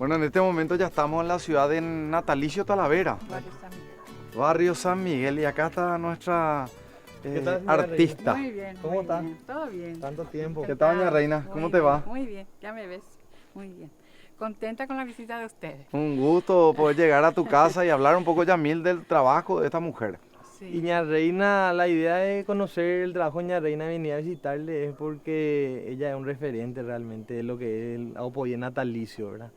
Bueno, en este momento ya estamos en la ciudad de Natalicio Talavera, Barrio San Miguel. barrio San Miguel, y acá está nuestra ¿Qué tal, señora artista. Muy bien. ¿Cómo muy está? bien, todo bien. Tanto tiempo. ¿Qué tal, doña Reina? Muy ¿Cómo te bien, va? Muy bien, ya me ves. Muy bien. Contenta con la visita de ustedes. Un gusto poder llegar a tu casa y hablar un poco, Yamil, del trabajo de esta mujer. Sí. Y ña Reina, la idea de conocer el trabajo de ña Reina, venir a visitarle, es porque ella es un referente realmente de lo que es el Apoye Natalicio, ¿verdad?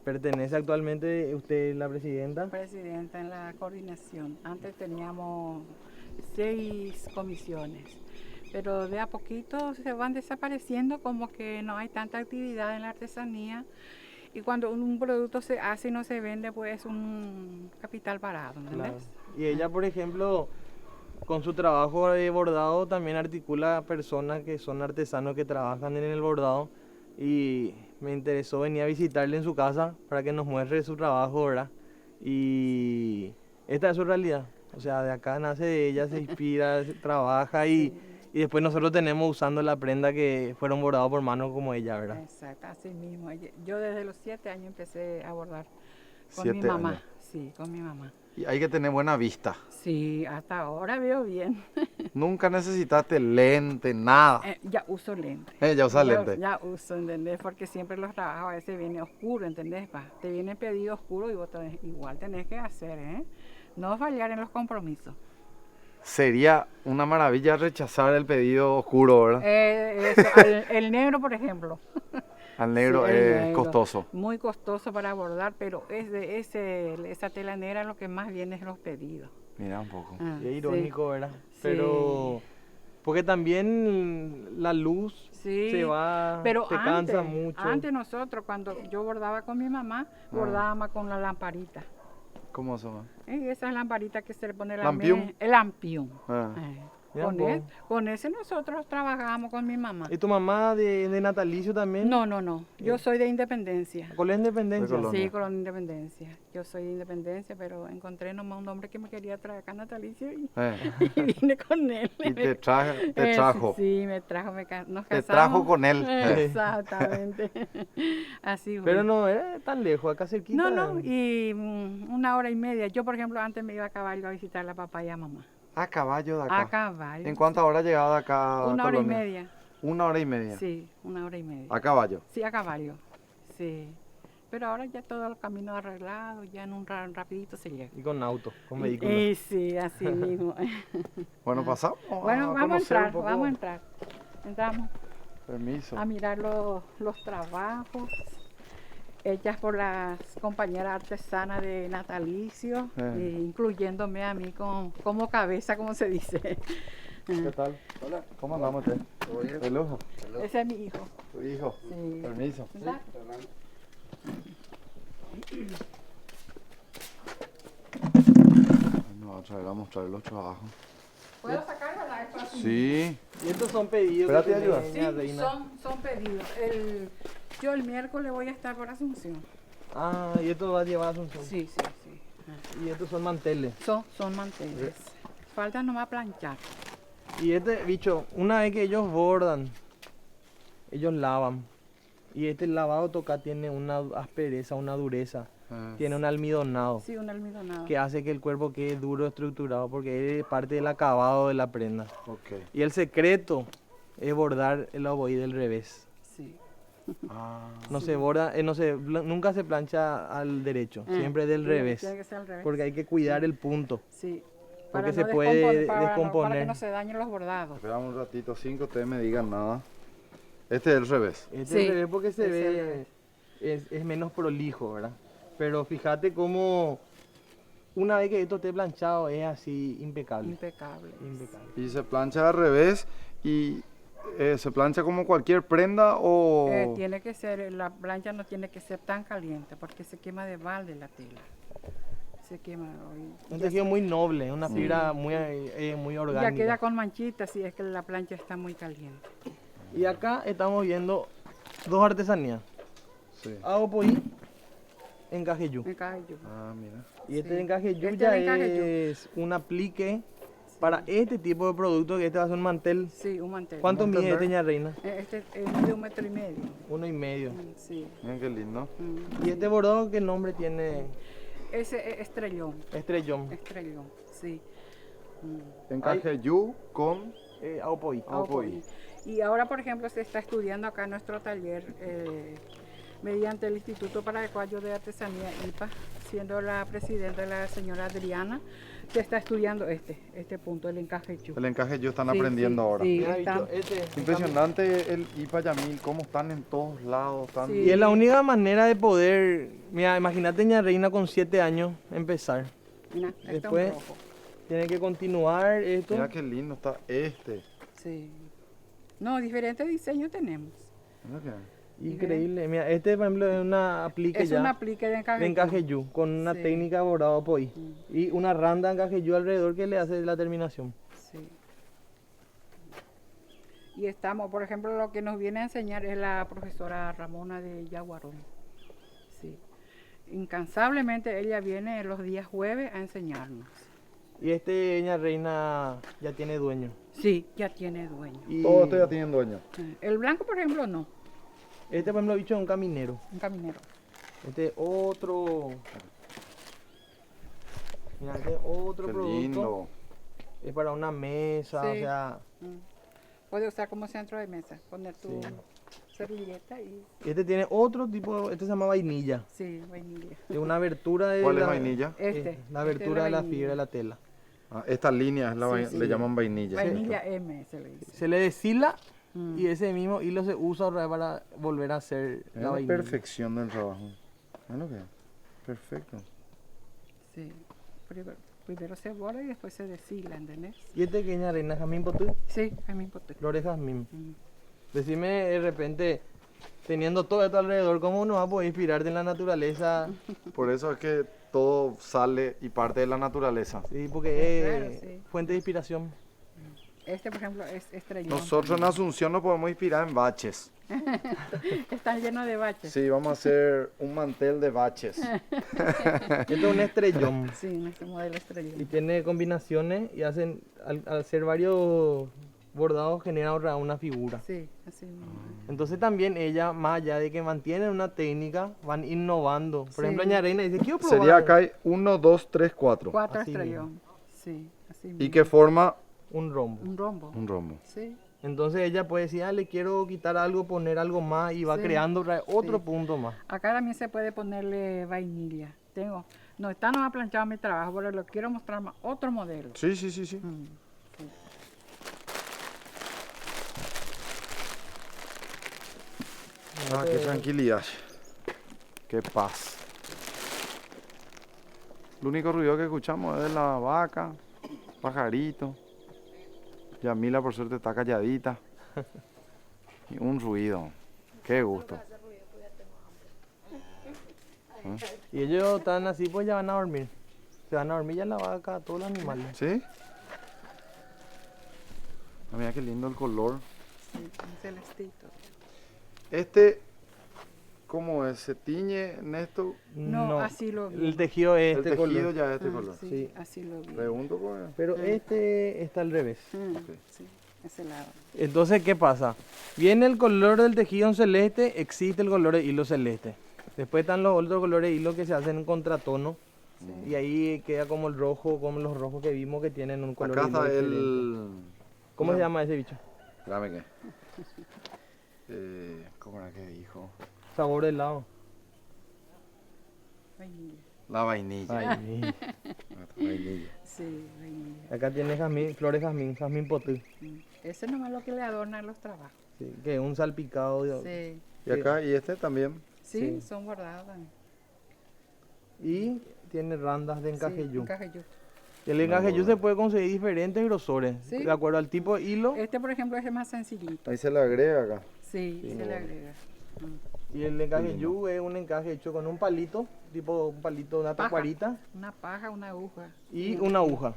Pertenece actualmente, usted es la presidenta. Presidenta en la coordinación. Antes teníamos 6 comisiones, pero de a poquito se van desapareciendo, como que no hay tanta actividad en la artesanía. Y cuando un producto se hace y no se vende, pues es un capital parado, ¿entendés? Claro. Y ella, por ejemplo, con su trabajo de bordado también articula a personas que son artesanos que trabajan en el bordado, y me interesó venir a visitarle en su casa para que nos muestre su trabajo, ¿verdad? Y esta es su realidad, o sea, de acá nace de ella, se inspira, se trabaja y después nosotros tenemos usando la prenda que fueron bordados por manos como ella, ¿verdad? Exacto, así mismo. Yo desde los 7 años empecé a bordar con 7 mi mamá. años. Sí, con mi mamá. Y hay que tener buena vista. Sí, hasta ahora veo bien. Nunca necesitaste lente, nada. Ya uso lente. Ya usas lente. Ya uso, ¿entendés? Porque siempre los trabajos a veces vienen oscuros, ¿entendés? Te viene pedido oscuro y vos igual tenés que hacer, ¿eh? No fallar en los compromisos. Sería una maravilla rechazar el pedido oscuro, ¿verdad? El negro, por ejemplo. Al negro Sí, el es negro. costoso. Muy costoso para bordar, pero esa tela negra lo que más viene es los pedidos. Mira un poco. Ah, Y es irónico, ¿verdad? Sí. Pero porque también la luz Sí, se va, pero se cansa mucho. Antes nosotros, cuando yo bordaba con mi mamá, bordábamos con la lamparita. ¿Cómo se llama? Esas lamparitas que se le pone la ¿Lampión? El lampión. Ah. Mira un poco. Con ese nosotros trabajábamos con mi mamá. ¿Y tu mamá de natalicio también? No. Yo soy de Independencia. ¿Con la independencia? De Colombia. Sí, con Independencia. Yo soy de Independencia, pero encontré nomás un hombre que me quería traer acá a Natalicio y, y vine con él. Y te trajo. Sí, me trajo, nos casamos. Te trajo con él. Exactamente. Así fue. Pero no era tan lejos, acá cerquita. No, y 1 hora y media. Yo, por ejemplo, antes me iba a caballo a visitar a la papá y a mamá. A caballo de acá. A caballo. ¿En cuántas horas llegaba de acá a 1 hora y Colombia? media. 1 hora y media. Sí, 1 hora y media. A caballo. Sí, a caballo. Sí. Pero ahora ya todos los caminos arreglados, ya en un rapidito se llega. Y con auto, con vehículo. Sí, así mismo. Bueno, pasamos. Bueno, vamos a conocer un entrar, poco. vamos a entrar. Entramos Permiso. a mirar los trabajos hechas por las compañeras artesanas de Natalicio, incluyéndome a mí como cabeza, como se dice. ¿Qué tal? Hola. ¿Cómo andamos usted? ¿Todo bien? De lujo. Ese es mi hijo. ¿Tu hijo? Sí. Permiso. ¿Verdad? Bueno, vamos a traer los trabajos. ¿Puedo sacarlo la esto así? Sí. Y estos son pedidos. Espérate, que ayuda. tiene doña Sí, Reina. son pedidos. Yo el miércoles voy a estar por Asunción. Ah, y esto va a llevar a Asunción. Sí. Y estos son manteles. Son manteles. Falta nomás planchar. Y este bicho, una vez que ellos bordan, ellos lavan. Y este lavado toca tiene una aspereza, una dureza. Tiene un almidonado Sí, un almidonado. que hace que el cuerpo quede duro, estructurado, porque es parte del acabado de la prenda. Ok. Y el secreto es bordar el oboí del revés. Sí. Ah. No se borda, nunca se plancha al derecho, siempre del revés. Tiene que ser al revés. Porque hay que cuidar el punto. Sí. Porque Para se no puede para que descomponer. no se dañen los bordados. Esperamos un ratito, sin que ustedes me digan nada. Este es el revés. Este Sí, es el revés porque se es el ve, revés. es menos prolijo, ¿verdad? Pero fíjate cómo una vez que esto esté planchado es así impecable. Impecable. Impecable. Y se plancha al revés y se plancha como cualquier prenda o... Tiene que ser, la plancha no tiene que ser tan caliente porque se quema de balde la tela. Se quema. Un tejido muy noble, una Sí. fibra muy Ya orgánica. queda con manchitas si es que la plancha está muy caliente. Y acá estamos viendo dos artesanías. Sí. Aopoí en Cajeyú. Me cae yo. Ah, mira. Y este Sí. de Cajeyú Este ya de Cajeyú. es un aplique Para este tipo de producto, que este va a ser un mantel, Sí, un mantel. ¿cuánto mide mantel, este, ña reina? Este mide 1,5 metros. 1,5. Sí. Miren qué lindo. Mm. ¿Y este bordado qué nombre tiene? Ese es estrellón. Estrellón. Estrellón, sí. Encaje yu con Aupoí. Aupoí. Y ahora, por ejemplo, se está estudiando acá en nuestro taller mediante el Instituto Paraguayo de Artesanía IPA, siendo la presidenta la señora Adriana, se está estudiando este punto, el encaje yu. El encaje yu están Sí, aprendiendo sí, ahora. sí. Mira, están- bicho, este, Impresionante el IPA Yamil, cómo están en todos lados. Están... Sí. Y es la única manera de poder, mira, imagínate ña reina con 7 años empezar. Mira, este es un Después- rojo. Tiene que continuar esto. Mira qué lindo está este. Sí. No, diferentes diseños tenemos. Mira que- Increíble. Mira, este por ejemplo es una aplique Es ya un aplique de encaje de yu. encaje yu con una Sí. técnica bordado Aupoí y una randa de encaje yu alrededor que le hace la terminación. Sí. Y estamos, por ejemplo, lo que nos viene a enseñar es la profesora Ramona de Yaguarón. Sí. Incansablemente ella viene los días jueves a enseñarnos. Y este ña reina ya tiene dueño. Sí, ya tiene dueño. Y Todo esto ya tienen dueño. El blanco, por ejemplo, no, este por ejemplo bicho es un caminero. un caminero. Este otro. Mira, este otro Qué producto. lindo. Es para una mesa, o Sí. sea. Puede usar como centro de mesa, poner tu Sí. servilleta y Este tiene otro tipo, este se llama vainilla. sí, vainilla. Es una abertura de ¿Cuál es la, vainilla? la Este es abertura de la vainilla. fibra de la tela. Ah, esta línea es la Sí, vai- sí. le llaman vainilla. Vainilla M se le dice. Se le deshila Mm. y ese mismo hilo se usa otra vez para volver a hacer Es la la vainilla. perfección del trabajo. Es lo que es. Perfecto. Sí. Primero se borda y después se deshila, ¿entendés? Y este que ña reina jazmín potú, Sí, a mí importa. flores jazmín. Mm. Decime de repente, teniendo todo esto alrededor, ¿cómo uno va a poder inspirarte en la naturaleza? Por eso es que todo sale y parte de la naturaleza. Sí, porque Claro, es sí. fuente de inspiración. Este, por ejemplo, es estrellón. Nosotros en Asunción nos podemos inspirar en baches. Están llenos de baches. Sí, vamos a hacer un mantel de baches. Este es un estrellón. Sí, nuestro modelo estrellón. Y tiene combinaciones y hacen, al hacer varios bordados, genera otra una figura. Sí, así mismo. Entonces también ella, más allá de que mantienen una técnica, van innovando. Por Sí. ejemplo, Ña Reina dice, quiero probar. Sería acá hay 1, 2, 3, 4. 4 Así estrellón. Sí, así mismo. Y que forma un rombo. Un rombo. un rombo. Sí, Entonces ella puede decir, le quiero quitar algo, poner algo más y va Sí. creando otra vez otro Sí. punto más. acá también se puede ponerle vainilla. No está nada planchado mi trabajo, pero lo quiero mostrar más otro modelo. Sí, sí, sí, sí. Mm. Ah, qué tranquilidad. Qué paz. Lo único ruido que escuchamos es de la vaca, pajarito. Yamila por suerte está calladita. Y un ruido. Qué gusto. Y ellos están así, pues ya van a dormir. Se van a dormir ya la vaca, todos los animales. ¿Sí? Ah, mira qué lindo el color. Sí, un celestito. Este, ¿cómo es? ¿Se tiñe, Néstor? No, así lo vi. El tejido es El este tejido color. ya es este Ah, color. sí, Sí. así lo vi. Pregunto pues. Pero este está al revés. Sí, ese lado. Entonces, ¿qué pasa? Viene el color del tejido en celeste, existe el color de hilo celeste. Después están los otros colores de hilo que se hacen en contratono. Y ahí queda como el rojo, como los rojos que vimos que tienen un color Acá de hilo está diferente. el... ¿Cómo se llama ese bicho? Dame qué. ¿Cómo era que dijo? Sabor de helado. Vainilla. La vainilla. Ay, Vainilla. Sí, vainilla. acá tiene jazmín, flores jazmín, jazmín potú. Ese nomás lo que le adorna los trabajos. Sí, que es un salpicado. Sí, Y acá, y este también. sí, Sí. son bordados también. Y tiene randas de Sí, encajeyú. encajeyú. El encajeyú se puede conseguir diferentes grosores, Sí. de acuerdo al tipo de hilo. Este, por ejemplo, es el más sencillito. Ahí se le agrega acá. Sí, se le agrega. Y el encajeyú es un encaje hecho con un palito, tipo un palito, una Paja. tacuarita Una paja, una aguja. y una aguja.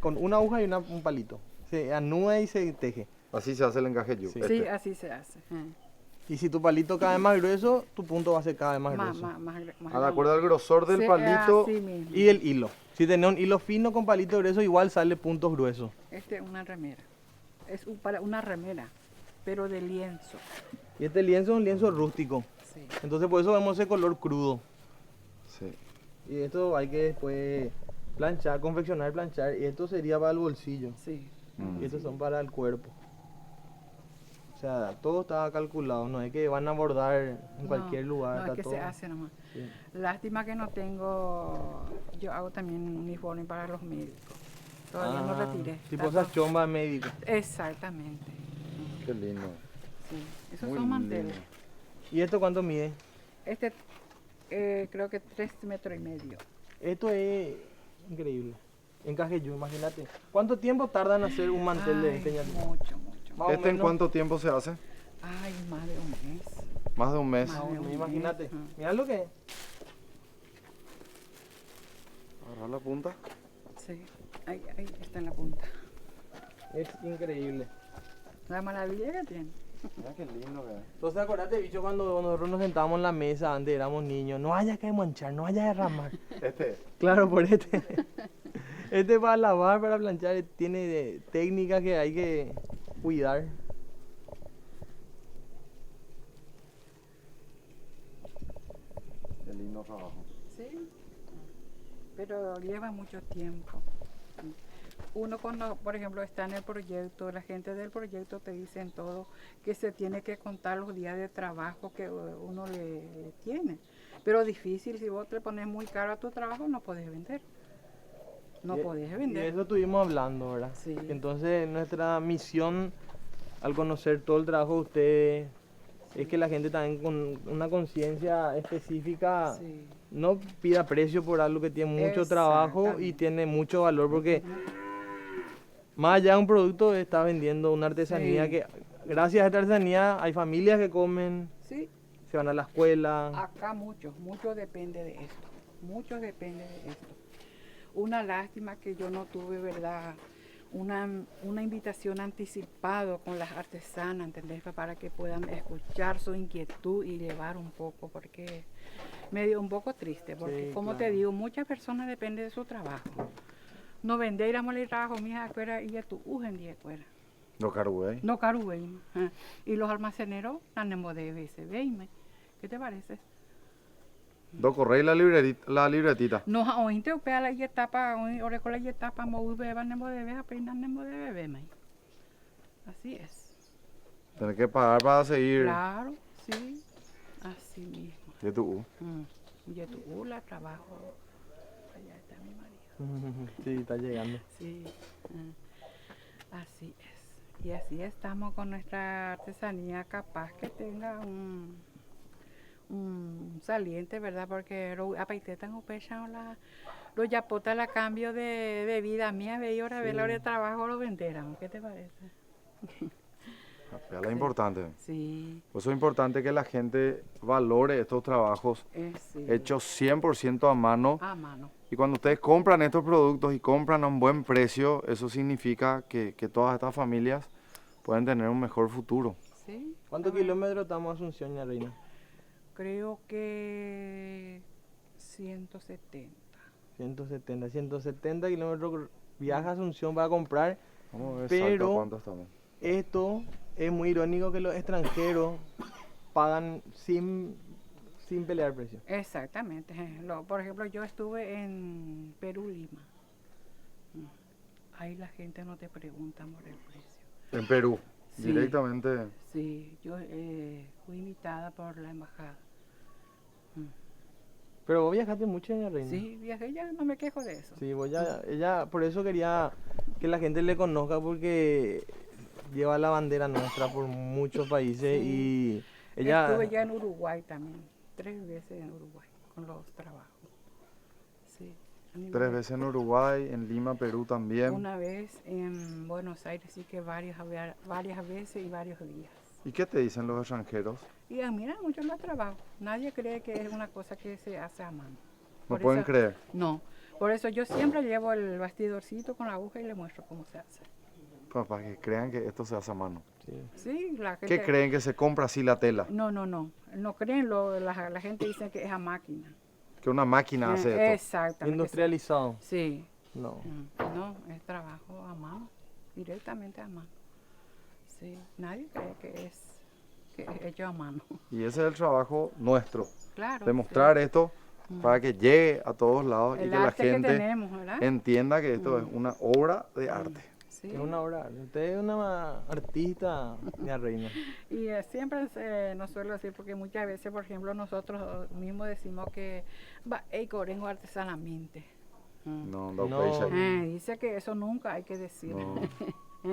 Con una aguja y un palito. Se anuda y se teje. Así se hace el encaje yu. Sí. Sí, así se hace. Y si tu palito cada vez más grueso, tu punto va a ser cada vez más grueso. Ah, de acuerdo al grosor del Sí, palito. así mismo. Y el hilo. Si tenés un hilo fino con palito grueso, igual sale puntos gruesos. Este es una remera. Para una remera, pero de lienzo. Y este lienzo es un lienzo rústico. Sí. Entonces por eso vemos ese color crudo. Sí. Y esto hay que después planchar, confeccionar, planchar. Y esto sería para el bolsillo. Sí. Y estos son para el cuerpo. O sea, todo está calculado, no es que van a bordar en cualquier lugar. No, está es que todo. se hace nomás. Sí. Lástima que no tengo, yo hago también uniforme para los médicos. Todavía no retiré. Tipo Está esas chombas médicas. Exactamente. Qué lindo. Sí. Esos Muy son manteles. lindo. ¿Y esto cuánto mide? Este creo que 3,5 metros. Esto es increíble. Encaje yo, imagínate. ¿Cuánto tiempo tardan en hacer un mantel de Ay, este? Ñato? mucho. Más o ¿Este en menos. cuánto tiempo se hace? Ay, más de un mes. Más de un mes. Más. Más o menos, un imagínate. mes, Mirá lo que es. Agarrar la punta. Sí. Ahí está en la punta. Es increíble. La maravilla que tiene. Mira qué lindo que es. Entonces acordate, bicho, cuando nosotros nos sentábamos en la mesa, antes éramos niños, no haya que manchar, no haya que derramar. Este. Claro, por este. Este para lavar, para planchar, tiene técnicas que hay que cuidar. Qué lindo trabajo. Sí. Pero lleva mucho tiempo. Uno cuando, por ejemplo, está en el proyecto, la gente del proyecto te dicen todo, que se tiene que contar los días de trabajo que uno le tiene. Pero difícil, si vos te pones muy caro a tu trabajo, no podés vender. No podés Y de vender. eso estuvimos hablando, ¿verdad? Sí. Entonces nuestra misión al conocer todo el trabajo de ustedes es que la gente también con una conciencia específica Sí. no pida precio por algo que tiene mucho trabajo y Exactamente. tiene mucho valor, porque más allá de un producto está vendiendo una artesanía Sí. que gracias a esta artesanía hay familias que comen, Sí, se van a la escuela. acá mucho depende de esto. Mucho depende de esto. Una lástima que yo no tuve, ¿verdad? Una invitación anticipado con las artesanas, ¿entendés? Para que puedan escuchar su inquietud y llevar un poco, porque me dio un poco triste, porque Sí, como claro. te digo, muchas personas dependen de su trabajo. No vender y el trabajo, mija, afuera y ya tú ujen de afuera. Lo cargué. No carué. Y los almaceneros tenemos de veces, veime. ¿Qué te parece? Do correy la libretita. No, hoy te opea la etapa, hoy con la etapa, mo beba nemo de beba, apenas nemo de bebé, mai. Así es. Tenés que pagar para seguir. Claro, sí. Así mismo. De tu. Y tú la trabajo. Allá está mi marido. Sí, está llegando. Sí. Así es. Y así estamos con nuestra artesanía, capaz que tenga un saliente, ¿verdad? Porque apaitetan o pechan los yapotas la cambio de vida mía, ve y ahora ve la hora de trabajo lo venderán. ¿Qué te parece? Es lo importante. Sí, Por eso es importante que la gente valore estos trabajos sí. hechos 100% a mano. A mano. Y cuando ustedes compran estos productos y compran a un buen precio, eso significa que todas estas familias pueden tener un mejor futuro. Sí. ¿Cuántos kilómetros estamos a Asunción, ña Reina? Creo que 170. 170 kilómetros viaja a Asunción para comprar. Vamos a ver Pero- exacto cuánto estamos. Esto es muy irónico que los extranjeros pagan sin pelear precio. Exactamente. Por ejemplo, yo estuve en Perú, Lima. Ahí la gente no te pregunta por el precio. En Perú, Sí. directamente. Sí, yo fui invitada por la embajada. Pero vos viajaste mucho, ña Reina. Sí, viajé, ya no me quejo de eso. Sí, ella por eso quería que la gente le conozca, porque lleva la bandera nuestra por muchos países. Sí. Y ella Estuve ya en Uruguay también, 3 veces en Uruguay con los trabajos. Sí. a nivel 3 de- veces en Uruguay, en Lima, Perú también. Una vez en Buenos Aires, sí que varias veces y varios días. ¿Y qué te dicen los extranjeros? Y admiran mucho los trabajos. Nadie cree que es una cosa que se hace a mano. No Por pueden eso- creer. No, por eso yo siempre llevo el bastidorcito con la aguja y le muestro cómo se hace. Para que crean que esto se hace a mano. Sí, la ¿Qué gente... creen que se compra así la tela? No, no, no. No creen, la gente dice que es a máquina. Que una máquina hace esto. Exactamente. Industrializado. Sí. No. No, es trabajo a mano, directamente a mano. Sí, nadie cree que es hecho a mano. Y ese es el trabajo nuestro. Claro. Demostrar sí. esto para que llegue a todos lados y El que la arte que gente tenemos, ¿verdad? entienda que esto es una obra de arte. Sí. Es una obra. Usted es una artista, mi reina. Y siempre nos suelo decir, porque muchas veces, por ejemplo, nosotros mismos decimos que corengo artesanamente. No, No. Dice que eso nunca hay que decir. No.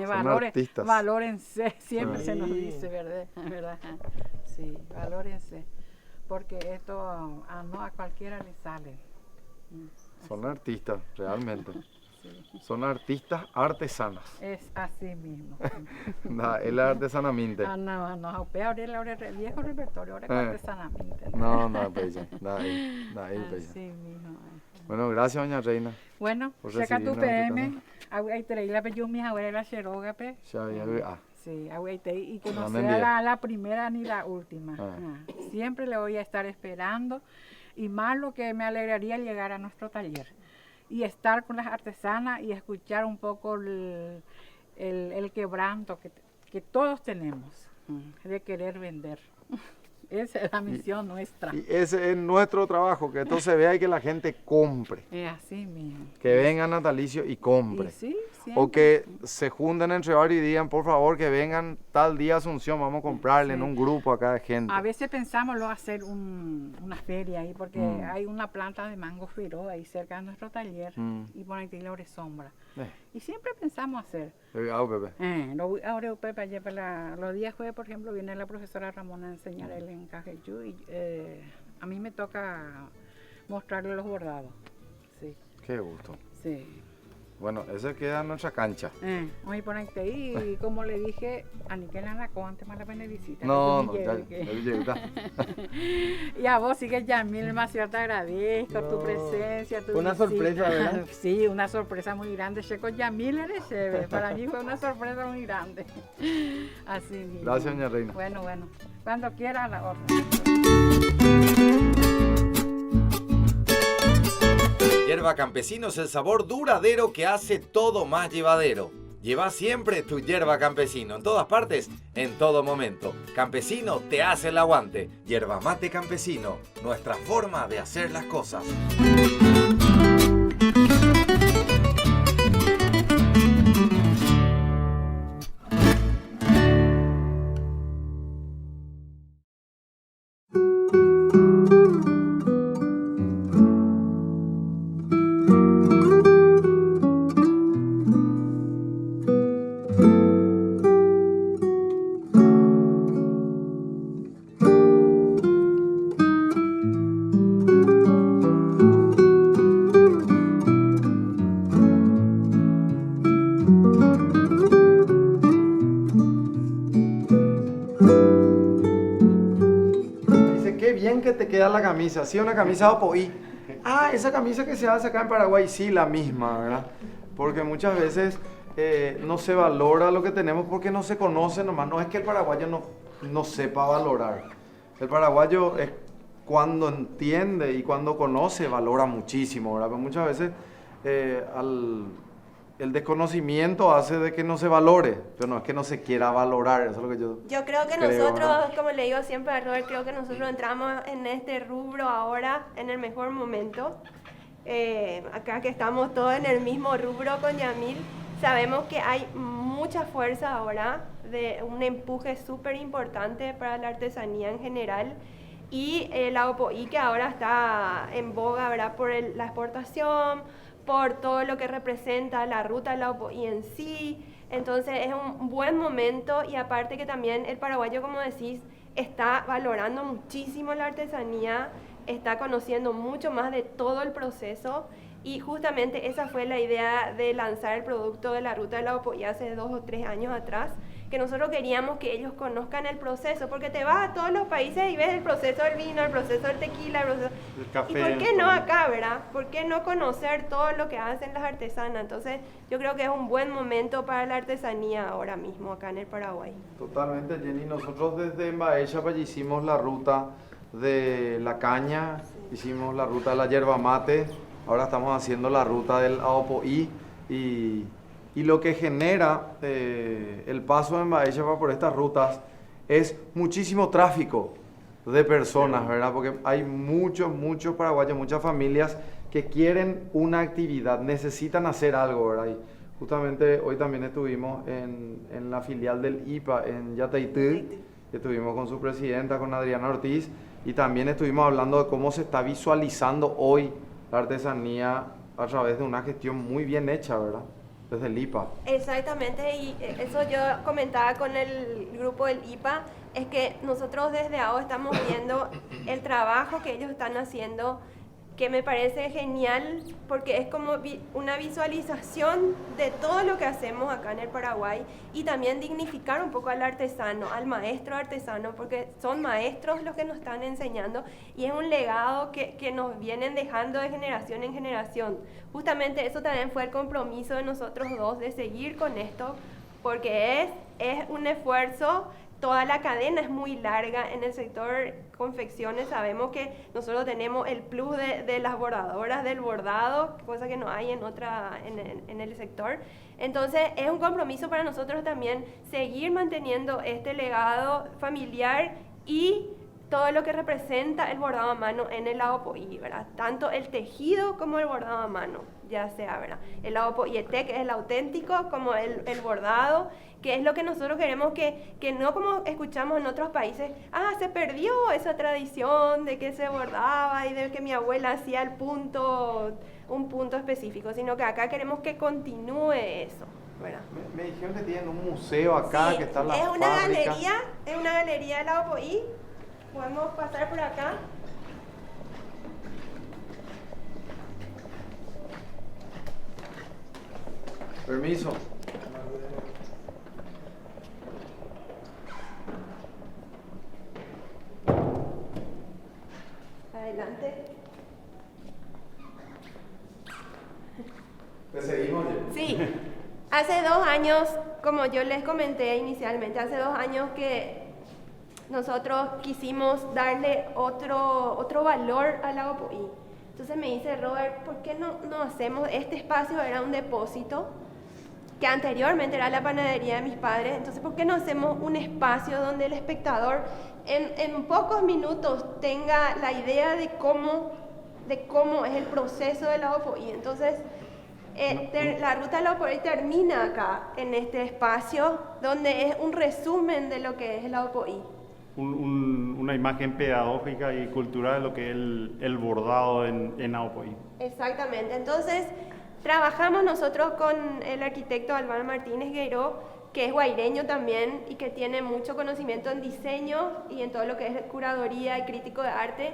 Valórense, valórense, siempre Sí. se nos dice, ¿verdad? ¿Verdad? Sí, valórense, porque esto no a cualquiera le sale. Son artistas, realmente. Sí. Son artistas artesanas. Es así mismo. Él es artesanamente. No, el viejo repertorio, ahora artesanamente. No, pues Así mismo. Bueno, gracias, doña Reina. Bueno, por checa tu recibirnos en tu PM, ahí traí la peyumi, ahora la xerógape. Sí, y que no sea la primera ni la última. Siempre le voy a estar esperando, y más lo que me alegraría llegar a nuestro taller y estar con las artesanas y escuchar un poco el quebranto que todos tenemos de querer vender. Esa es la misión nuestra. Y ese es nuestro trabajo, que esto se vea y que la gente compre. Es así mismo. Que vengan natalicio y compre. Y sí, o que se junten entre varios y digan, por favor, que vengan tal día a Asunción, vamos a comprarle en un grupo acá de gente. A veces pensamos luego hacer una feria ahí, porque hay una planta de mango feroz ahí cerca de nuestro taller, y por ahí tiene la sombra. Y siempre pensamos hacer. Ahora Pepe, ayer los días jueves, por ejemplo, viene la profesora Ramona a enseñar el encajeyú, y a mí me toca mostrarle los bordados. Sí. Qué gusto. Sí. Bueno, ese queda en nuestra cancha. Voy a ponerte ahí, y como le dije, a Niquel Anacó, antes más la pena visita. Ya. Y a vos sí que Yamil, demasiado te agradezco tu presencia, tu una visita. sorpresa, ¿verdad? Sí, una sorpresa muy grande. Checo Yamil eres chévere. Para mí fue una sorpresa muy grande. Así mismo. Gracias, doña Reina. Bueno. Cuando quiera, a la orden. Yerba Campesino es el sabor duradero que hace todo más llevadero. Lleva siempre tu Yerba Campesino en todas partes, en todo momento. Campesino te hace el aguante. Yerba Mate Campesino, nuestra forma de hacer las cosas. Que te queda la camisa, sí, una camisa de Opoí. Esa camisa que se hace acá en Paraguay, sí, la misma, ¿verdad? Porque muchas veces no se valora lo que tenemos porque no se conoce nomás. No es que el paraguayo no sepa valorar. El paraguayo es cuando entiende y cuando conoce, valora muchísimo, ¿verdad? Pero muchas veces el desconocimiento hace de que no se valore, pero no es que no se quiera valorar, eso es lo que yo creo que nosotros, ¿verdad? Como le digo siempre a Robert, creo que nosotros entramos en este rubro ahora en el mejor momento. Acá que estamos todos en el mismo rubro con Yamil, sabemos que hay mucha fuerza ahora, de un empuje súper importante para la artesanía en general, y la Opoí que ahora está en boga, ¿verdad? Por la exportación, por todo lo que representa la ruta de la Opoí en sí. Entonces es un buen momento, y aparte que también el paraguayo, como decís, está valorando muchísimo la artesanía, está conociendo mucho más de todo el proceso, y justamente esa fue la idea de lanzar el producto de la ruta de la Opoí hace 2 o 3 años atrás, que nosotros queríamos que ellos conozcan el proceso, porque te vas a todos los países y ves el proceso del vino, el proceso del tequila, El café. ¿Y por qué no acá, verdad? ¿Por qué no conocer todo lo que hacen las artesanas? Entonces, yo creo que es un buen momento para la artesanía ahora mismo acá en el Paraguay. Totalmente, Jenny. Nosotros desde Mbaella pues, hicimos la ruta de la caña, hicimos la ruta de la yerba mate, ahora estamos haciendo la ruta del Aopoí y lo que genera el paso de Mbaella por estas rutas es muchísimo tráfico de personas, ¿verdad? Porque hay muchos paraguayos, muchas familias que quieren una actividad, necesitan hacer algo, ¿verdad? Y justamente hoy también estuvimos en la filial del IPA en Yataití, estuvimos con su presidenta, con Adriana Ortiz, y también estuvimos hablando de cómo se está visualizando hoy la artesanía a través de una gestión muy bien hecha, ¿verdad? Desde el IPA. Exactamente, y eso yo comentaba con el grupo del IPA, es que nosotros desde AO estamos viendo el trabajo que ellos están haciendo, que me parece genial, porque es como una visualización de todo lo que hacemos acá en el Paraguay, y también dignificar un poco al artesano, al maestro artesano, porque son maestros los que nos están enseñando, y es un legado que nos vienen dejando de generación en generación. Justamente eso también fue el compromiso de nosotros dos, de seguir con esto, porque es un esfuerzo. Toda la cadena es muy larga. En el sector confecciones sabemos que nosotros tenemos el plus de las bordadoras del bordado, cosa que no hay en el sector. Entonces es un compromiso para nosotros también seguir manteniendo este legado familiar y todo lo que representa el bordado a mano en el Aopoí, ¿verdad? Tanto el tejido como el bordado a mano, ya sea, ¿verdad? El Aopoíete, que es el auténtico, como el bordado, que es lo que nosotros queremos que no como escuchamos en otros países, se perdió esa tradición de que se bordaba y de que mi abuela hacía un punto específico, sino que acá queremos que continúe eso, ¿verdad? Me dijeron que tienen un museo acá, Sí, que está en la es una fábrica. es una galería de la Aopoí. Podemos pasar por acá. Permiso. Adelante. ¿Te seguimos? Sí, hace 2 años, como yo les comenté inicialmente, hace 2 años que nosotros quisimos darle otro valor a la Aopoí. Entonces me dice Robert, ¿por qué no hacemos? Este espacio era un depósito que anteriormente era la panadería de mis padres, entonces ¿por qué no hacemos un espacio donde el espectador en pocos minutos tenga la idea de cómo es el proceso de la Aopoí? Entonces la ruta de la Aopoí termina acá, en este espacio, donde es un resumen de lo que es la Aopoí. Una imagen pedagógica y cultural de lo que es el bordado en Aopoí. Exactamente, entonces trabajamos nosotros con el arquitecto Álvaro Martínez Gueiró, que es guaireño también y que tiene mucho conocimiento en diseño y en todo lo que es curaduría y crítico de arte.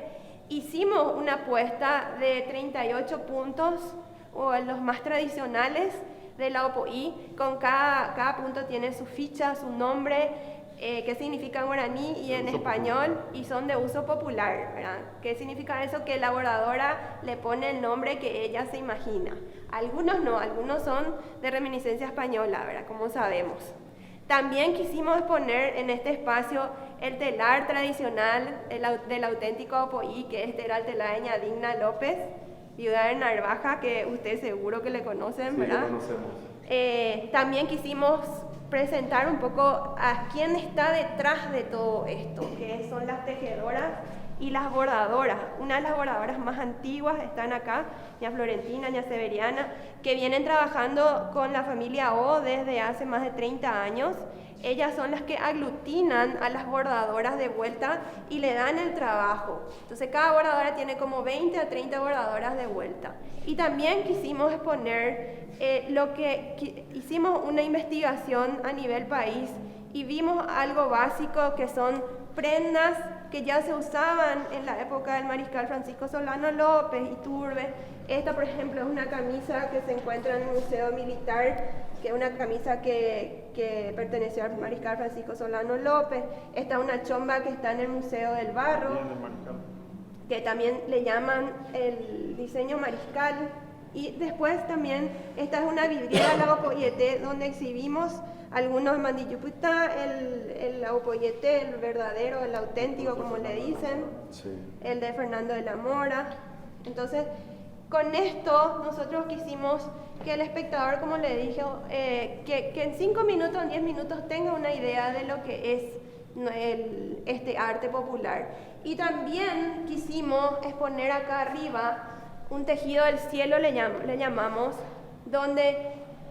Hicimos una apuesta de 38 puntos, o los más tradicionales de la Aopoí, con cada punto tiene su ficha, su nombre, qué significa en guaraní y en español, y son de uso popular, ¿verdad? ¿Qué significa eso? Que la bordadora le pone el nombre que ella se imagina. Algunos no, algunos son de reminiscencia española, ¿verdad? Como sabemos. También quisimos exponer en este espacio el telar tradicional del auténtico Aopoí, que este era el telar de Ñadigna López, viuda de Narvaja, que ustedes seguro que le conocen, Sí, ¿verdad? lo conocemos. También quisimos presentar un poco a quién está detrás de todo esto, que son las tejedoras y las bordadoras. Una de las bordadoras más antiguas están acá, ña Florentina, ña Severiana, que vienen trabajando con la familia O desde hace más de 30 años. Ellas son las que aglutinan a las bordadoras de vuelta y le dan el trabajo. Entonces cada bordadora tiene como 20 a 30 bordadoras de vuelta. Y también quisimos exponer hicimos una investigación a nivel país y vimos algo básico que son prendas que ya se usaban en la época del mariscal Francisco Solano López, Iturbe. Esta, por ejemplo, es una camisa que se encuentra en el Museo Militar, que es una camisa que perteneció al mariscal Francisco Solano López. Esta es una chomba que está en el Museo del Barro, que también le llaman el diseño mariscal. Y después también, esta es una vidriera la Opoyete, donde exhibimos algunos mandilluputá, el Opoyete, el verdadero, el auténtico, como le dicen, sí. El de Fernando de la Mora. Entonces, con esto nosotros quisimos que el espectador, como le dije, que en 5 minutos, en 10 minutos tenga una idea de lo que es este arte popular. Y también quisimos exponer acá arriba un tejido del cielo, le llamamos, donde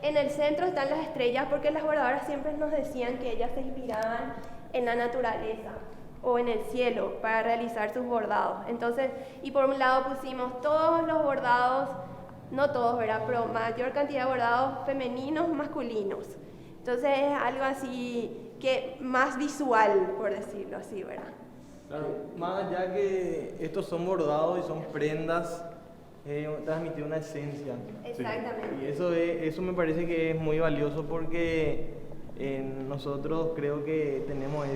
en el centro están las estrellas, porque las bordadoras siempre nos decían que ellas se inspiraban en la naturaleza o en el cielo para realizar sus bordados. Entonces, y por un lado pusimos todos los bordados, no todos, ¿verdad?, pero mayor cantidad de bordados femeninos, masculinos. Entonces es algo así que más visual, por decirlo así, ¿verdad? Claro, más allá que estos son bordados y son prendas, transmitir una esencia. Exactamente. Y eso me parece que es muy valioso, porque nosotros creo que tenemos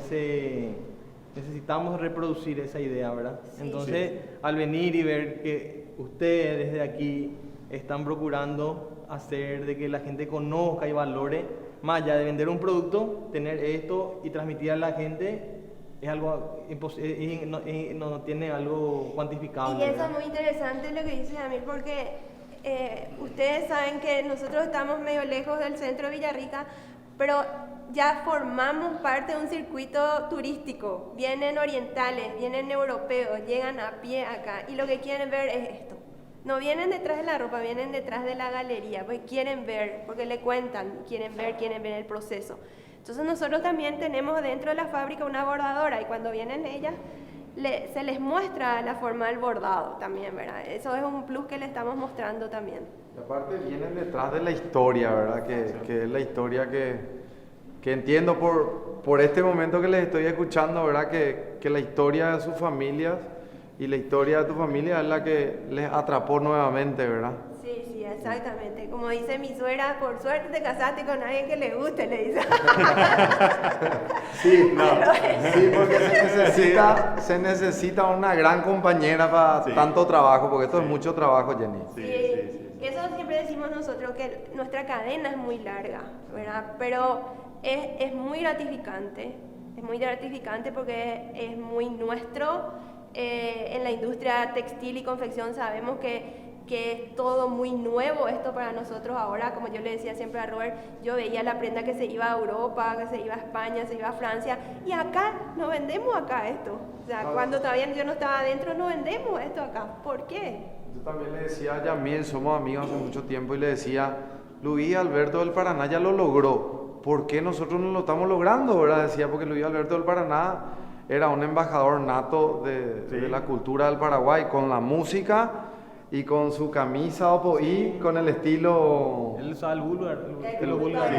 necesitamos reproducir esa idea, ¿verdad? Sí. Entonces, sí, al venir y ver que ustedes desde aquí están procurando hacer de que la gente conozca y valore, más allá de vender un producto, tener esto y transmitir a la gente, es algo no tiene algo cuantificable. Y eso es muy interesante lo que dice Yamil, porque ustedes saben que nosotros estamos medio lejos del centro de Villarrica, pero ya formamos parte de un circuito turístico. Vienen orientales, vienen europeos, llegan a pie acá y lo que quieren ver es esto. No vienen detrás de la ropa, vienen detrás de la galería, porque quieren ver, porque le cuentan, quieren ver el proceso. Entonces nosotros también tenemos dentro de la fábrica una bordadora y cuando vienen ellas se les muestra la forma del bordado también, ¿verdad? Eso es un plus que le estamos mostrando también. Y aparte vienen detrás de la historia, ¿verdad? Que es la historia que entiendo por este momento que les estoy escuchando, ¿verdad? Que la historia de sus familias y la historia de tu familia es la que les atrapó nuevamente, ¿verdad? Sí, exactamente. Como dice mi suegra, por suerte te casaste con alguien que le guste, le dice. Sí, porque se necesita una gran compañera para tanto trabajo, porque esto es mucho trabajo, Jenny. Sí. Eso siempre decimos nosotros, que nuestra cadena es muy larga, ¿verdad? Pero es muy gratificante, porque es muy nuestro. En la industria textil y confección sabemos que es todo muy nuevo esto para nosotros ahora. Como yo le decía siempre a Robert, yo veía la prenda que se iba a Europa, que se iba a España, se iba a Francia, y acá no vendemos acá esto. O sea, cuando todavía yo no estaba adentro, no vendemos esto acá. ¿Por qué? Yo también le decía a Yamil, somos amigos hace mucho tiempo, y le decía, Luis Alberto del Paraná ya lo logró, ¿por qué nosotros no lo estamos logrando? ¿Verdad? Decía, porque Luis Alberto del Paraná era un embajador nato de la cultura del Paraguay, con la música y con su camisa Opoí, con el estilo... Él usaba el búlgaro.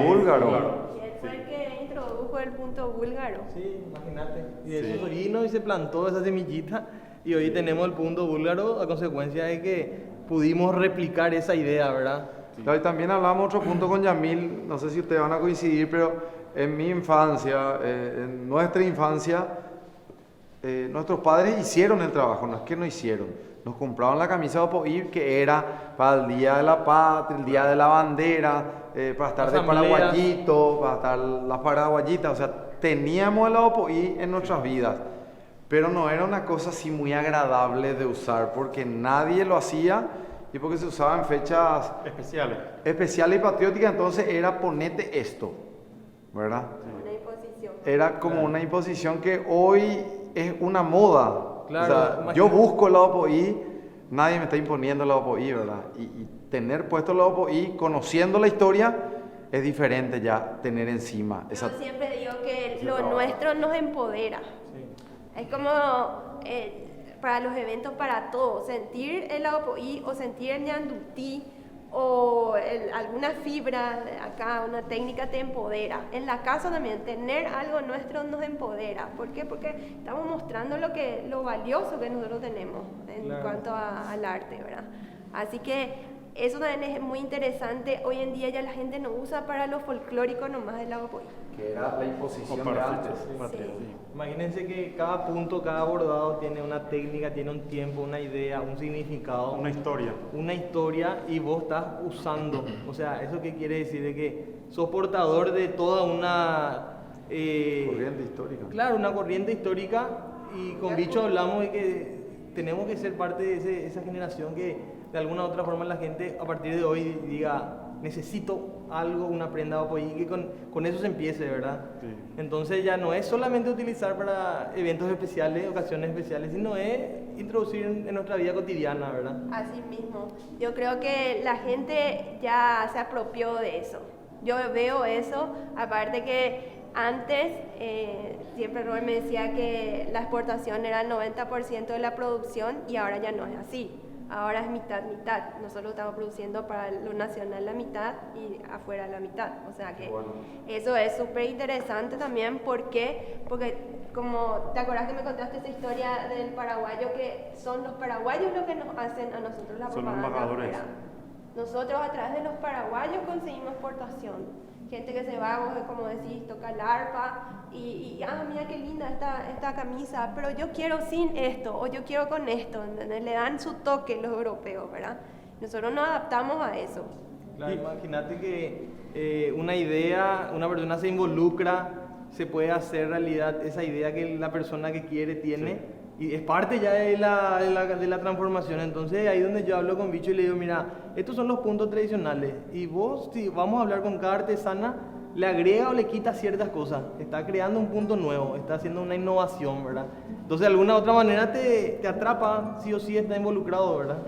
Búlgaro. Y él fue el que introdujo el punto búlgaro. Sí, imagínate. Y de eso vino y se plantó esa semillita, y hoy tenemos el punto búlgaro a consecuencia de que pudimos replicar esa idea, ¿verdad? Claro, y también hablamos otro punto con Yamil, no sé si ustedes van a coincidir, pero en mi infancia, en nuestra infancia, nuestros padres hicieron el trabajo, no es que no hicieron. Nos compraban la camisa de Opoí, que era para el Día de la Patria, el Día de la Bandera, para estar de paraguayito, para estar las paraguayitas. O sea, teníamos el Opoí en nuestras vidas, pero no era una cosa así muy agradable de usar, porque nadie lo hacía y porque se usaba en fechas especiales y patrióticas. Entonces era ponete esto, ¿verdad? Una imposición. Era como una imposición que hoy es una moda. Claro, o sea, yo busco el Opoí, nadie me está imponiendo el Opoí, ¿verdad? Y tener puesto el Opoí, conociendo la historia, es diferente ya tener encima. Yo siempre digo que lo nuestro nos empodera. Sí. Es como para los eventos, para todo, sentir el Opoí o sentir el ñandutí o alguna fibra de acá, una técnica te empodera. En la casa también, tener algo nuestro nos empodera. ¿Por qué? Porque estamos mostrando lo valioso que nosotros tenemos en cuanto al arte, ¿verdad? Así que eso también es muy interesante. Hoy en día ya la gente no usa para lo folclórico nomás el Lavapoí. Que era la imposición O de para antes. fiestas, Sí. Imagínense que cada punto, cada bordado tiene una técnica, tiene un tiempo, una idea, un significado, Una historia. y vos estás usando. O sea, ¿eso qué quiere decir? De que sos portador de toda una... Corriente histórica. Claro, una corriente histórica, y con Bicho hablamos de que tenemos que ser parte de esa generación que de alguna u otra forma la gente a partir de hoy diga, necesito algo, una prenda de apoyo, y que con eso se empiece, ¿verdad? Sí. Entonces ya no es solamente utilizar para eventos especiales, ocasiones especiales, sino es introducir en nuestra vida cotidiana, ¿verdad? Así mismo. Yo creo que la gente ya se apropió de eso. Yo veo eso, aparte que antes, siempre Robert me decía que la exportación era el 90% de la producción y ahora ya no es así. Ahora es mitad. Nosotros estamos produciendo para lo nacional la mitad y afuera la mitad. O sea que eso es súper interesante también. ¿Por qué? Porque como te acuerdas que me contaste esa historia del paraguayo, que son los paraguayos los que nos hacen a nosotros la Son propaganda embajadores. afuera. Nosotros a través de los paraguayos conseguimos exportación. Gente que se va, como decís, toca el arpa y mira qué linda esta camisa, pero yo quiero sin esto, o yo quiero con esto, ¿entendés? Le dan su toque los europeos, ¿verdad? Nosotros nos adaptamos a eso. Claro, imagínate que una idea, una persona se involucra, se puede hacer realidad esa idea que la persona que quiere tiene. Y es parte ya de la transformación. Entonces ahí donde yo hablo con Bicho y le digo, mira, estos son los puntos tradicionales, y vos, si vamos a hablar con cada artesana, le agrega o le quita ciertas cosas, está creando un punto nuevo, está haciendo una innovación, ¿verdad? Entonces de alguna u otra manera te atrapa, sí o sí está involucrado, ¿verdad?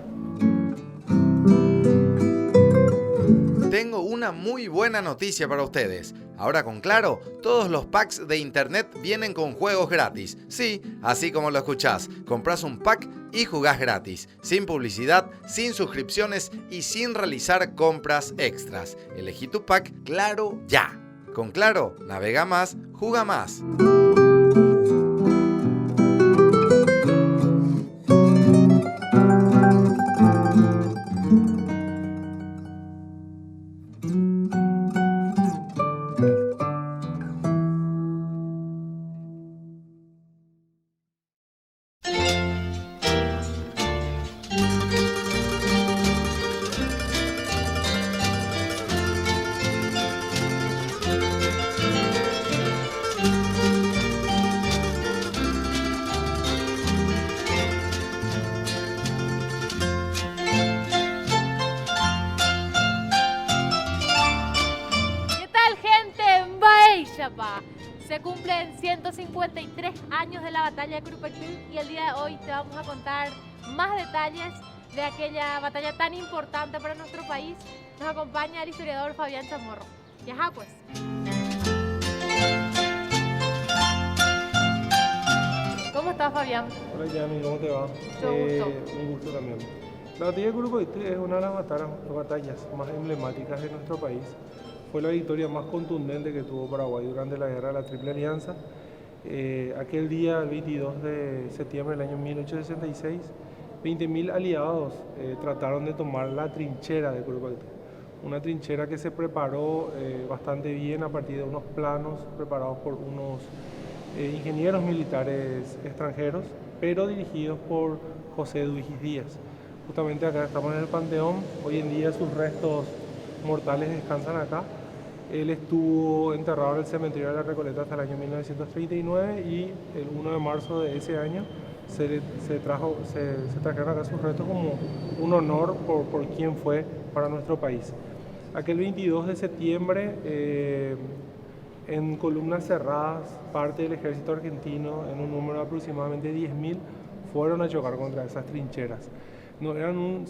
Tengo una muy buena noticia para ustedes. Ahora con Claro, todos los packs de internet vienen con juegos gratis. Sí, así como lo escuchás. Comprás un pack y jugás gratis. Sin publicidad, sin suscripciones y sin realizar compras extras. Elegí tu pack Claro ya. Con Claro, navega más, juega más. Se cumplen 153 años de la batalla de Curupaytú y el día de hoy te vamos a contar más detalles de aquella batalla tan importante para nuestro país. Nos acompaña el historiador Fabián Chamorro. Yajá pues. ¿Cómo estás, Fabián? Hola Yami, ¿cómo te va? Mucho gusto. Un gusto también. La batalla de Curupaytú es una de las batallas más emblemáticas de nuestro país. Fue la victoria más contundente que tuvo Paraguay durante la Guerra de la Triple Alianza. Aquel día, el 22 de septiembre del año 1866, 20.000 aliados trataron de tomar la trinchera de Curupaytú. Una trinchera que se preparó bastante bien a partir de unos planos preparados por unos ingenieros militares extranjeros, pero dirigidos por José Duigis Díaz. Justamente acá estamos en el Panteón, hoy en día sus restos mortales descansan acá. Él estuvo enterrado en el cementerio de la Recoleta hasta el año 1939 y el 1 de marzo de ese año se trajeron acá sus restos como un honor por quien fue para nuestro país. Aquel 22 de septiembre, en columnas cerradas, parte del ejército argentino, en un número de aproximadamente 10.000, fueron a chocar contra esas trincheras. No eran un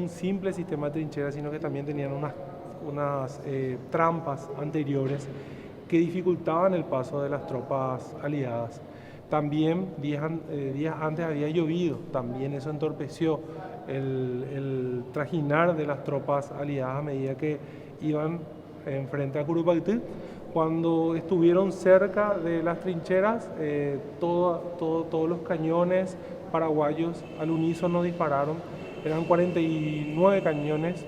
simple sistema de trincheras, sino que también tenían unas trampas anteriores que dificultaban el paso de las tropas aliadas. También días antes había llovido, también eso entorpeció el trajinar de las tropas aliadas a medida que iban frente a Curupaytí. Cuando estuvieron cerca de las trincheras, todos los cañones paraguayos al unísono dispararon. Eran 49 cañones,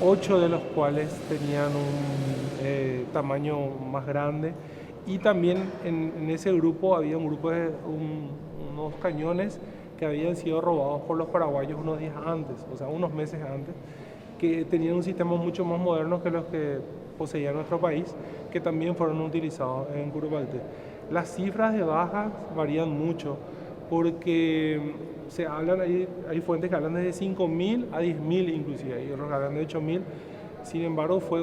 8 de los cuales tenían un tamaño más grande. Y también en ese grupo había unos cañones que habían sido robados por los paraguayos unos días antes, o sea, unos meses antes, que tenían un sistema mucho más moderno que los que poseía nuestro país, que también fueron utilizados en Curupaytí. Las cifras de bajas varían mucho, porque hay fuentes que hablan de 5.000 a 10.000 inclusive, y otros que hablan de 8.000. Sin embargo, fue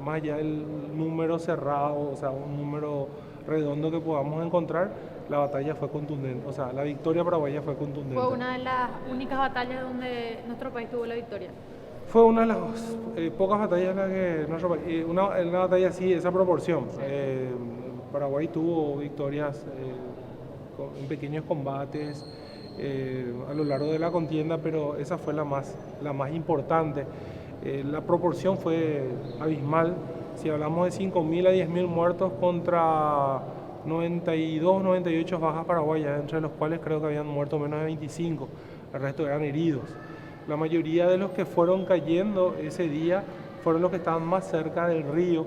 más allá del número cerrado, o sea, un número redondo que podamos encontrar, la batalla fue contundente, o sea, la victoria paraguaya fue contundente. Fue una de las únicas batallas donde nuestro país tuvo la victoria. Fue una de las pocas batallas en las que nuestro país, una batalla así, esa proporción. Paraguay tuvo victorias en pequeños combates a lo largo de la contienda, pero esa fue la más importante. La proporción fue abismal. Si hablamos de 5.000 a 10.000 muertos contra 92, 98 bajas paraguayas, entre los cuales creo que habían muerto menos de 25, el resto eran heridos. La mayoría de los que fueron cayendo ese día fueron los que estaban más cerca del río,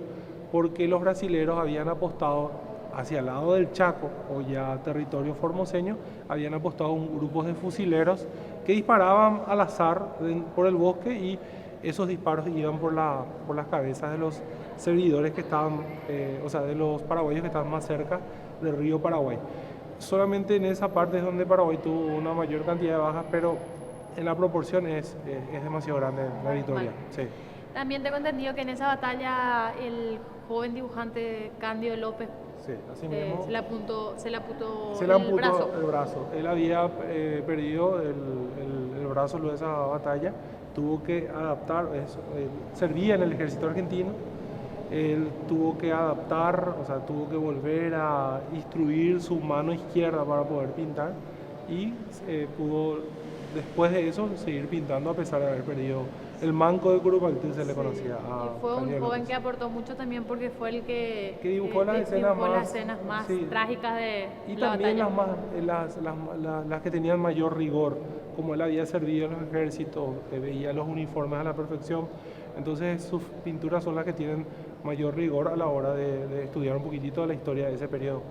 porque los brasileros habían apostado hacia el lado del Chaco, o ya territorio formoseño, habían apostado grupos de fusileros que disparaban al azar por el bosque, y esos disparos iban por las cabezas de los servidores que estaban, o sea, de los paraguayos que estaban más cerca del río Paraguay. Solamente en esa parte es donde Paraguay tuvo una mayor cantidad de bajas, pero en la proporción es demasiado grande la victoria. Sí. También tengo entendido que en esa batalla el joven dibujante Cándido López así mismo, se le amputó el brazo. Él había perdido el brazo luego de esa batalla, tuvo que adaptar, servía en el ejército argentino, él tuvo que adaptar, o sea, tuvo que volver a instruir su mano izquierda para poder pintar, y pudo después de eso seguir pintando a pesar de haber perdido el manco de Curupaytí, se le conocía. Y fue un joven que aportó mucho también, porque fue el que dibujó las escenas más trágicas de y la también batalla. las que tenían mayor rigor, como él había servido en los ejércitos, veía los uniformes a la perfección, entonces sus pinturas son las que tienen mayor rigor a la hora de estudiar un poquitito de la historia de ese periodo.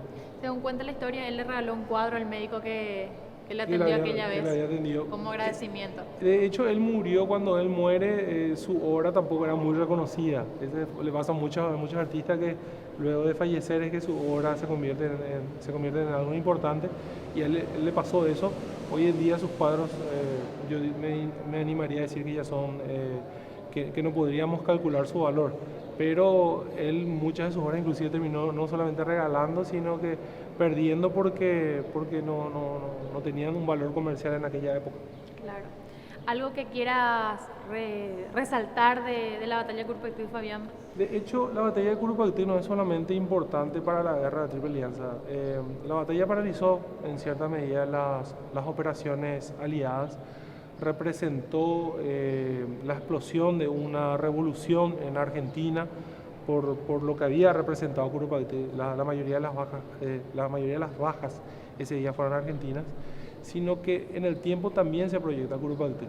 Según cuenta la historia, él le regaló un cuadro al médico que le atendió aquella vez como agradecimiento. De hecho, él murió. Cuando él muere, su obra tampoco era muy reconocida. Le pasa a muchos artistas que luego de fallecer es que su obra se convierte en algo importante, y a él le pasó eso. Hoy en día sus cuadros, yo me animaría a decir que ya son, que no podríamos calcular su valor, pero él muchas de sus obras inclusive terminó no solamente regalando, sino que perdiendo porque no tenían un valor comercial en aquella época. Claro. ¿Algo que quieras resaltar de la batalla de Curupaytí, Fabián? De hecho, la batalla de Curupaytí no es solamente importante para la guerra de Triple Alianza. La batalla paralizó en cierta medida las operaciones aliadas, representó la explosión de una revolución en Argentina por lo que había representado Curupaytí. La mayoría de las bajas ese día fueron argentinas, sino que en el tiempo también se proyecta Curupaytí.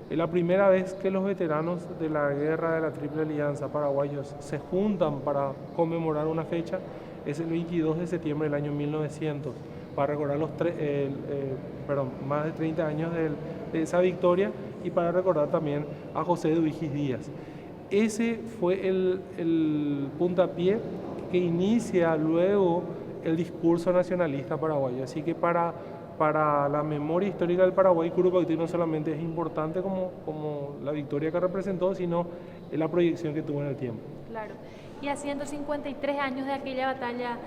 Es la primera vez que los veteranos de la guerra de la Triple Alianza paraguayos se juntan para conmemorar una fecha. Es el 22 de septiembre del año 1900, para recordar más de 30 años de esa victoria, y para recordar también a José Duigis Díaz. Ese fue el puntapié que inicia luego el discurso nacionalista paraguayo. Así que para la memoria histórica del Paraguay, Curupaytí no solamente es importante como la victoria que representó, sino la proyección que tuvo en el tiempo. Claro. Y a 153 años de aquella batalla,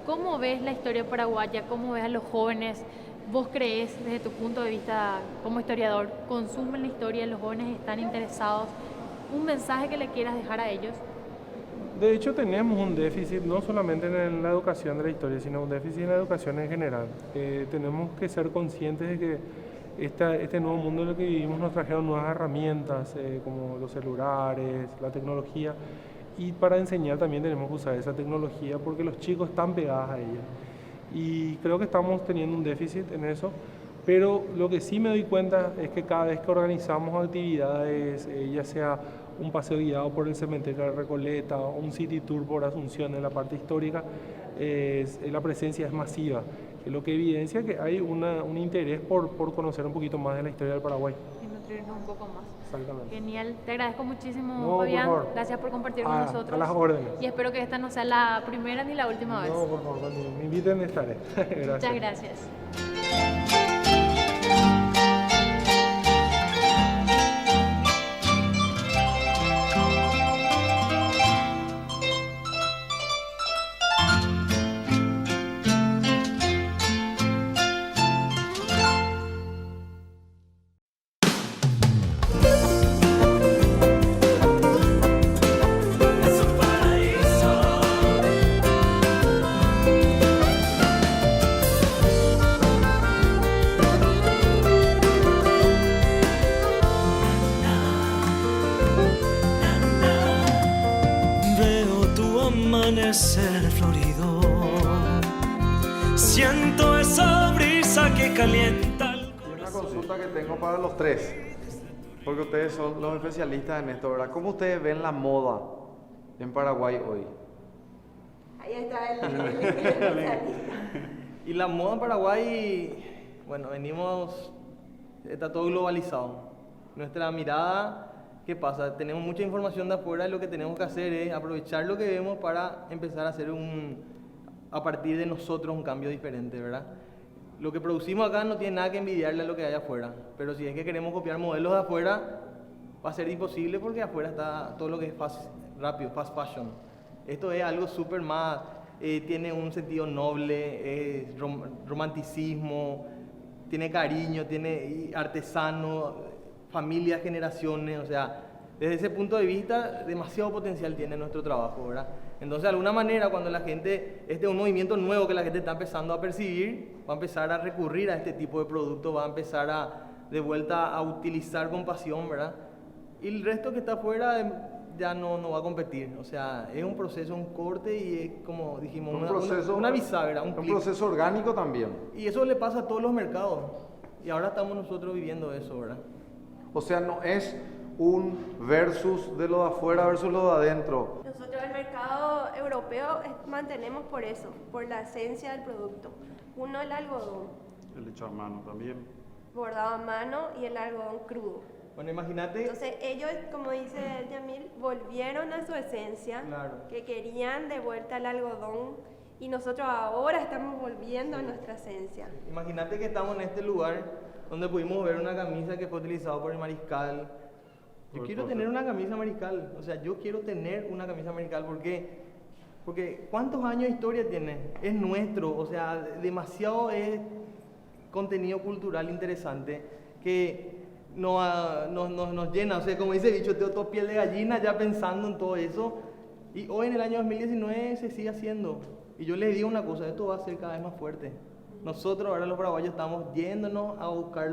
¿cómo ves la historia paraguaya? ¿Cómo ves a los jóvenes? ¿Vos crees, desde tu punto de vista como historiador, consumen la historia, los jóvenes están interesados? ¿Un mensaje que le quieras dejar a ellos? De hecho, tenemos un déficit no solamente en la educación de la historia, sino un déficit en la educación en general. Tenemos que ser conscientes de que este nuevo mundo en el que vivimos nos trajeron nuevas herramientas, como los celulares, la tecnología, y para enseñar también tenemos que usar esa tecnología porque los chicos están pegados a ella. Y creo que estamos teniendo un déficit en eso, pero lo que sí me doy cuenta es que cada vez que organizamos actividades, ya sea un paseo guiado por el cementerio de Recoleta o un city tour por Asunción en la parte histórica, la presencia es masiva, lo que evidencia que hay un interés por conocer un poquito más de la historia del Paraguay. Y nutrirnos un poco más. Exactamente. Genial, te agradezco muchísimo, No, Fabián. por favor. Gracias por compartir con nosotros. A las órdenes. Y espero que esta no sea la primera ni la última vez. No, por favor, cuando me inviten estaré. Gracias. Muchas gracias. Veo tu amanecer florido, siento esa brisa que calienta el Y una consulta que tengo para los tres, porque ustedes son los especialistas en esto, ¿verdad? ¿Cómo ustedes ven la moda en Paraguay hoy? Ahí está el especialista. Y la moda en Paraguay, bueno, está todo globalizado. Nuestra mirada, ¿qué pasa? Tenemos mucha información de afuera y lo que tenemos que hacer es aprovechar lo que vemos para empezar a hacer a partir de nosotros un cambio diferente, ¿verdad? Lo que producimos acá no tiene nada que envidiarle a lo que hay afuera, pero si es que queremos copiar modelos de afuera, va a ser imposible porque afuera está todo lo que es rápido, fast fashion. Esto es algo súper más, tiene un sentido noble, romanticismo, tiene cariño, tiene artesano, familias, generaciones, o sea, desde ese punto de vista, demasiado potencial tiene nuestro trabajo, ¿verdad? Entonces, de alguna manera, cuando la gente, este es un movimiento nuevo que la gente está empezando a percibir, va a empezar a recurrir a este tipo de productos, va a empezar de vuelta a utilizar con pasión, ¿verdad? Y el resto que está afuera ya no va a competir, o sea, es un proceso, un corte y es como dijimos, una bisagra, un clic. Proceso orgánico también. Y eso le pasa a todos los mercados, y ahora estamos nosotros viviendo eso, ¿verdad? O sea, no es un versus de lo de afuera versus lo de adentro. Nosotros el mercado europeo mantenemos por eso, por la esencia del producto. Uno, el algodón, El hecho a mano también. bordado a mano, y el algodón crudo. Bueno, imagínate. Entonces ellos, como dice Yamil, volvieron a su esencia, Claro. que querían de vuelta el algodón, y nosotros ahora estamos volviendo a nuestra esencia. Imagínate que estamos en este lugar donde pudimos ver una camisa que fue utilizada por el mariscal. Yo quiero tener una camisa mariscal, o sea, yo quiero tener una camisa mariscal porque ¿cuántos años de historia tiene? Es nuestro, o sea, demasiado es contenido cultural interesante que nos llena, o sea, como dice Bicho, tengo piel de gallina ya pensando en todo eso, y hoy en el año 2019 se sigue haciendo, y yo les digo una cosa, esto va a ser cada vez más fuerte. Nosotros ahora los paraguayos estamos yéndonos a buscar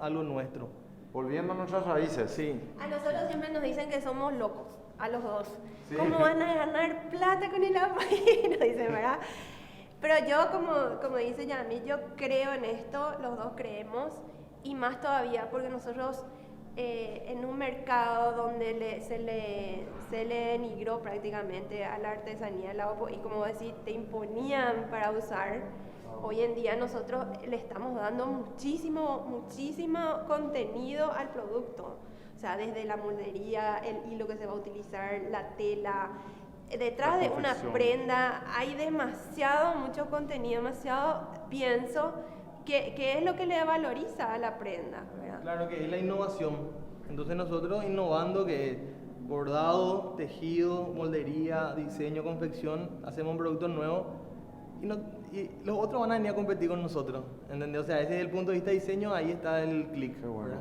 a lo nuestro. Volviendo a nuestras raíces. Sí. A nosotros siempre nos dicen que somos locos, a los dos. Sí. ¿Cómo van a ganar plata con el apoyo? Nos dicen, ¿verdad? Pero yo, como dice Yamil, yo creo en esto, los dos creemos, y más todavía porque nosotros en un mercado donde se le denigró prácticamente a la artesanía, y como decir, te imponían para usar. Hoy en día nosotros le estamos dando muchísimo contenido al producto. O sea, desde la moldería, el hilo que se va a utilizar, la tela. Detrás de una prenda hay mucho contenido, pienso, que es lo que le valoriza a la prenda, ¿verdad? Claro que es la innovación. Entonces nosotros innovando que es bordado, tejido, moldería, diseño, confección, hacemos un producto nuevo. Y los otros van a venir a competir con nosotros, ¿entendés? O sea, desde el punto de vista de diseño, ahí está el clic. Qué bueno.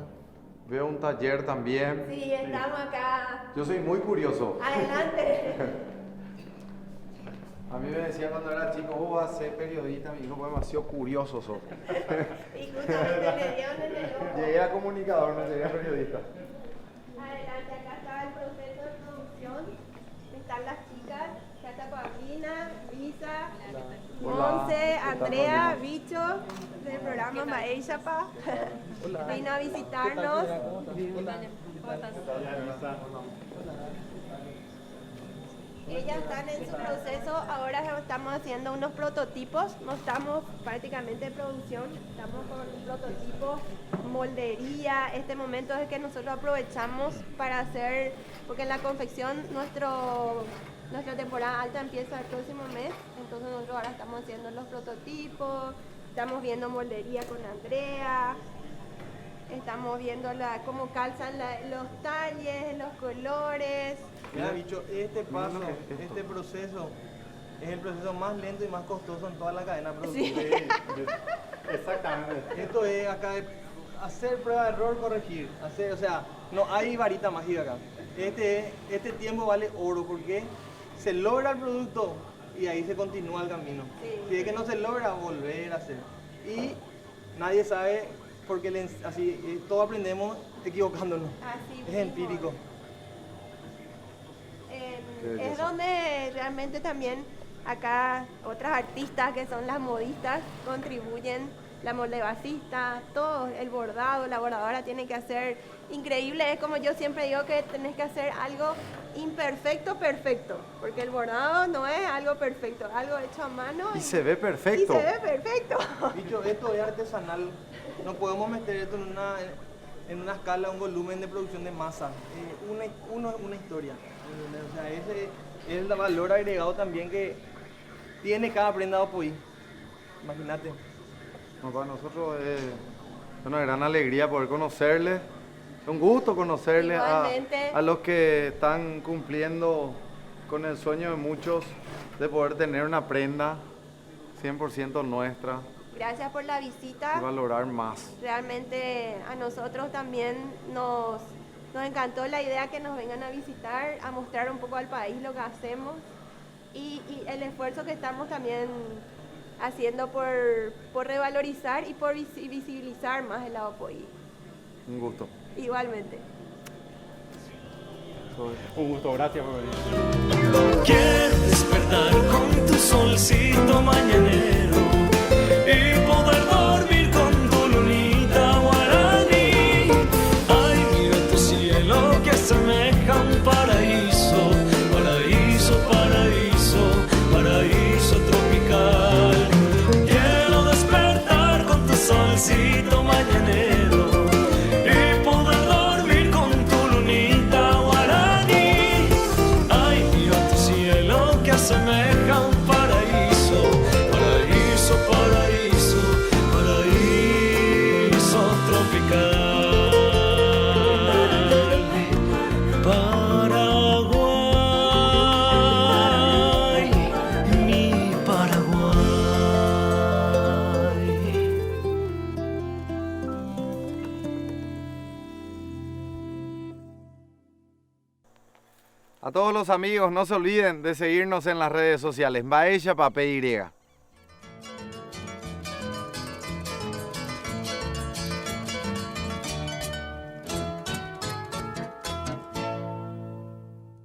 Veo un taller también. Sí, estamos acá. Yo soy muy curioso. Adelante. A mí me decía cuando era chico, vos vas a ser periodista, mi hijo fue demasiado curioso sos. Y justamente le dieron en el ojo. Llegué a comunicador, no llegué a periodista. Adelante, acá está el proceso de producción. Están las chicas, ya está Paulina, Lisa, Monse, Andrea, Bicho, del programa Maeyapa. Vino a visitarnos. Ellas están en su proceso, ahora estamos haciendo unos prototipos, no estamos prácticamente en producción, estamos con un prototipo, moldería, este momento es el que nosotros aprovechamos para hacer, porque en la confección nuestra temporada alta empieza el próximo mes, entonces nosotros ahora estamos haciendo los prototipos, estamos viendo moldería con Andrea, estamos viendo cómo calzan los talles, los colores. Mira, bicho, este paso, este proceso es el proceso más lento y más costoso en toda la cadena productiva. Sí. Exactamente. Esto es acá hacer prueba de error, corregir, o sea, no hay varita mágica acá. Este tiempo vale oro porque se logra el producto y ahí se continúa el camino. Sí. Si es que no se logra, volver a hacer. Y nadie sabe porque así todos aprendemos equivocándonos. Así Es mismo. empírico. Es donde realmente también acá otras artistas que son las modistas contribuyen, la moldebasista, todo, el bordado, la bordadora tiene que hacer increíble, es como yo siempre digo que tenés que hacer algo imperfecto, perfecto, porque el bordado no es algo perfecto, es algo hecho a mano Y se ve perfecto. y se ve perfecto. Bicho, esto es artesanal, no podemos meter esto en una escala, un volumen de producción de masa, una historia. O sea, ese es el valor agregado también que tiene cada prenda de Opoí. Imagínate. No, para nosotros es una gran alegría poder conocerles. Es un gusto conocerles Igualmente. a los que están cumpliendo con el sueño de muchos de poder tener una prenda 100% nuestra Gracias por la y visita. valorar más. Realmente a nosotros también nos encantó la idea que nos vengan a visitar, a mostrar un poco al país lo que hacemos y el esfuerzo que estamos también haciendo por revalorizar y por visibilizar más el lado Opoí. Un gusto. Igualmente. Un gusto, gracias por venir. Quiero despertar con tu solcito mañanero y poder dormir con tu lunita guaraní. Ay, mira tu cielo que asemeja un paraíso, paraíso, paraíso, paraíso tropical. Quiero despertar con tu solcito mañanero y poder dormir con tu lunita guaraní. Ay, mira tu cielo que asemeja un paraíso, paraíso, paraíso, paraíso tropical. Paraguay, mi Paraguay. A todos los amigos, no se olviden de seguirnos en las redes sociales. Maeyapa PY.